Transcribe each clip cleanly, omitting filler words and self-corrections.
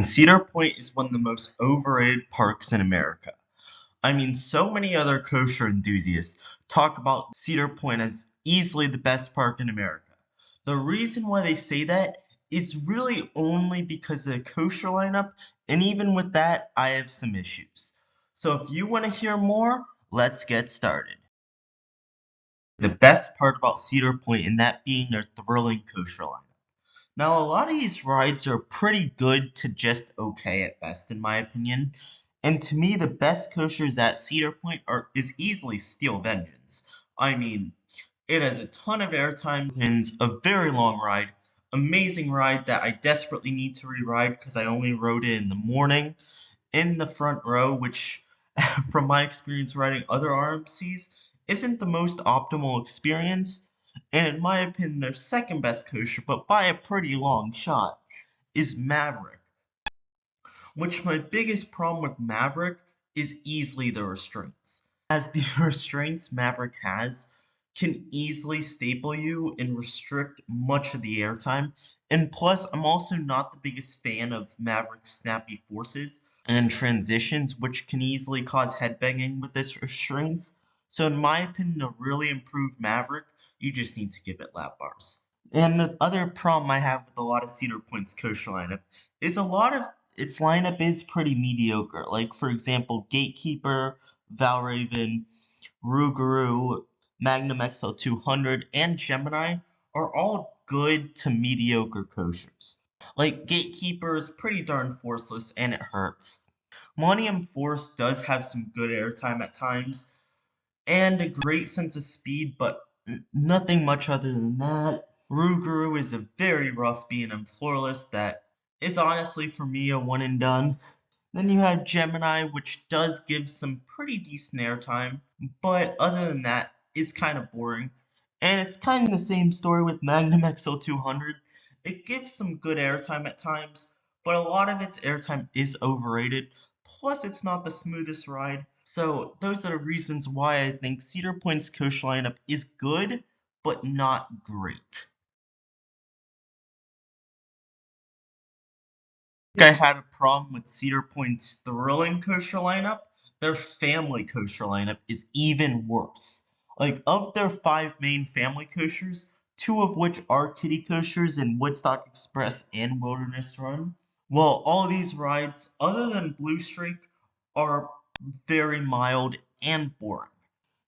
Cedar Point is one of the most overrated parks in America. I mean, so many other kosher enthusiasts talk about Cedar Point as easily the best park in America. The reason why they say that is really only because of the kosher lineup, and even with that, I have some issues. So if you want to hear more, let's get started. The best part about Cedar Point, and that being their thrilling kosher lineup. Now, a lot of these rides are pretty good to just okay at best, in my opinion. And to me, the best coasters at Cedar Point is easily Steel Vengeance. I mean, it has a ton of airtime and a very long ride. Amazing ride that I desperately need to re-ride because I only rode it in the morning in the front row, which, from my experience riding other RMCs, isn't the most optimal experience. And in my opinion, their second best coaster, but by a pretty long shot, is Maverick. Which my biggest problem with Maverick is easily the restraints. As the restraints Maverick has can easily staple you and restrict much of the airtime. And plus, I'm also not the biggest fan of Maverick's snappy forces and transitions, which can easily cause headbanging with its restraints. So in my opinion, to really improve Maverick, you just need to give it lap bars. And the other problem I have with a lot of Cedar Point's kosher lineup is a lot of its lineup is pretty mediocre. Like, for example, Gatekeeper, Valravn, Rougarou, Magnum XL 200, and Gemini are all good to mediocre koshers. Like, Gatekeeper is pretty darn forceless and it hurts. Millennium Force does have some good airtime at times and a great sense of speed, but nothing much other than that. Rougarou is a very rough B&M floorless that is honestly for me a one and done. Then you have Gemini, which does give some pretty decent airtime, but other than that, is kind of boring. And it's kind of the same story with Magnum XL 200. It gives some good airtime at times, but a lot of its airtime is overrated. Plus, it's not the smoothest ride. So those are the reasons why I think Cedar Point's kosher lineup is good, but not great. I had a problem with Cedar Point's thrilling kosher lineup. Their family kosher lineup is even worse. Like, of their five main family koshers, two of which are kiddie koshers in Woodstock Express and Wilderness Run, well, all these rides, other than Blue Streak, are very mild and boring.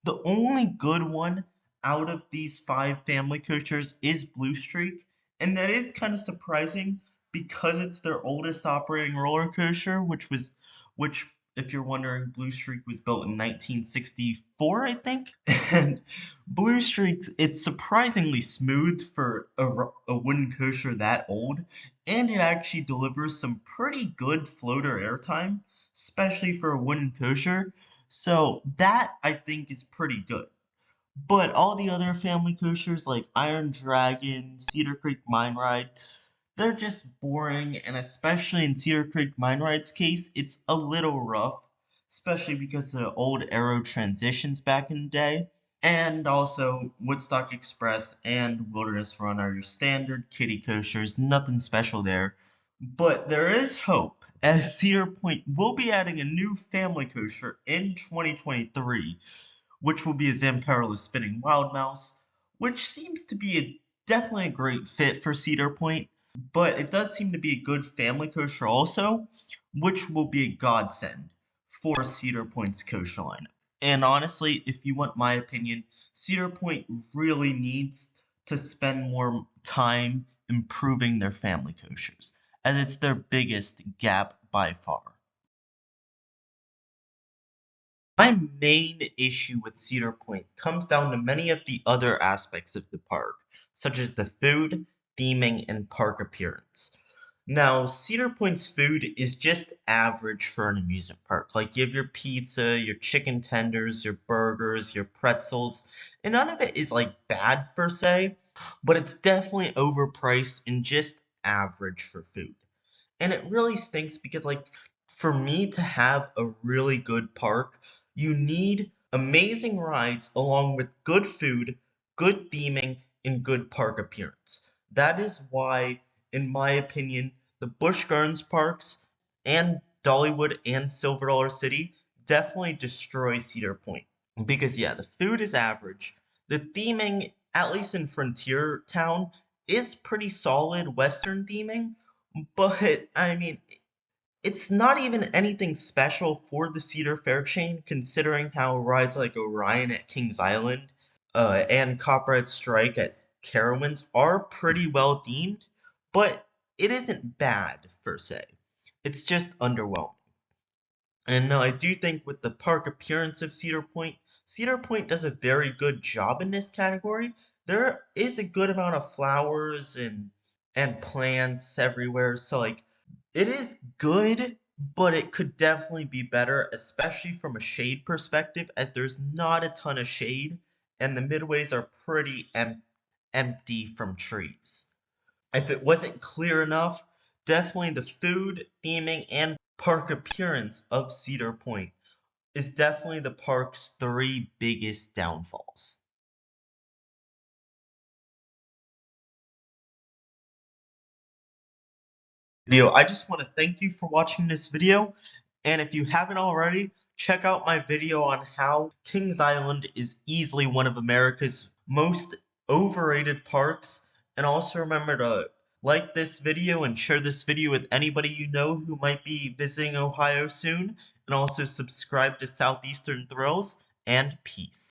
The only good one out of these five family coasters is Blue Streak, and that is kind of surprising because it's their oldest operating roller coaster, which if you're wondering, Blue Streak was built in 1964, I think. And Blue Streak's it's surprisingly smooth for a wooden coaster that old, and it actually delivers some pretty good floater airtime, especially for a wooden coaster. So that I think is pretty good. But all the other family coasters like Iron Dragon, Cedar Creek Mine Ride, they're just boring, and especially in Cedar Creek Mine Ride's case, it's a little rough, especially because of the old aero transitions back in the day. And also, Woodstock Express and Wilderness Run are your standard kiddie coasters, nothing special there. But there is hope, as Cedar Point will be adding a new family coaster in 2023, which will be a Zamperla Spinning Wild Mouse, which seems to be definitely a great fit for Cedar Point, but it does seem to be a good family coaster also, which will be a godsend for Cedar Point's coaster lineup. And honestly, if you want my opinion, Cedar Point really needs to spend more time improving their family coasters, as it's their biggest gap by far. My main issue with Cedar Point comes down to many of the other aspects of the park, such as the food, theming, and park appearance. Now, Cedar Point's food is just average for an amusement park. Like, you have your pizza, your chicken tenders, your burgers, your pretzels, and none of it is like bad per se, but it's definitely overpriced and just average for food. And it really stinks because, like, for me to have a really good park, you need amazing rides along with good food, good theming, and good park appearance. That is why, in my opinion, the Busch Gardens parks and Dollywood and Silver Dollar City definitely destroy Cedar Point. Because yeah, the food is average. The theming, at least in Frontier Town, is pretty solid Western theming, but I mean, it's not even anything special for the Cedar Fair chain, considering how rides like Orion at Kings Island and Copperhead Strike at Carowinds are pretty well themed, but it isn't bad per se. It's just underwhelming. And no, I do think with the park appearance of Cedar Point does a very good job in this category. There is a good amount of flowers and plants everywhere, so like it is good, but it could definitely be better, especially from a shade perspective, as there's not a ton of shade, and the midways are pretty empty from trees. If it wasn't clear enough, definitely the food, theming, and park appearance of Cedar Point is definitely the park's three biggest downfalls. I just want to thank you for watching this video, and if you haven't already, check out my video on how Kings Island is easily one of America's most overrated parks, and also remember to like this video and share this video with anybody you know who might be visiting Ohio soon, and also subscribe to Southeastern Thrills, and peace.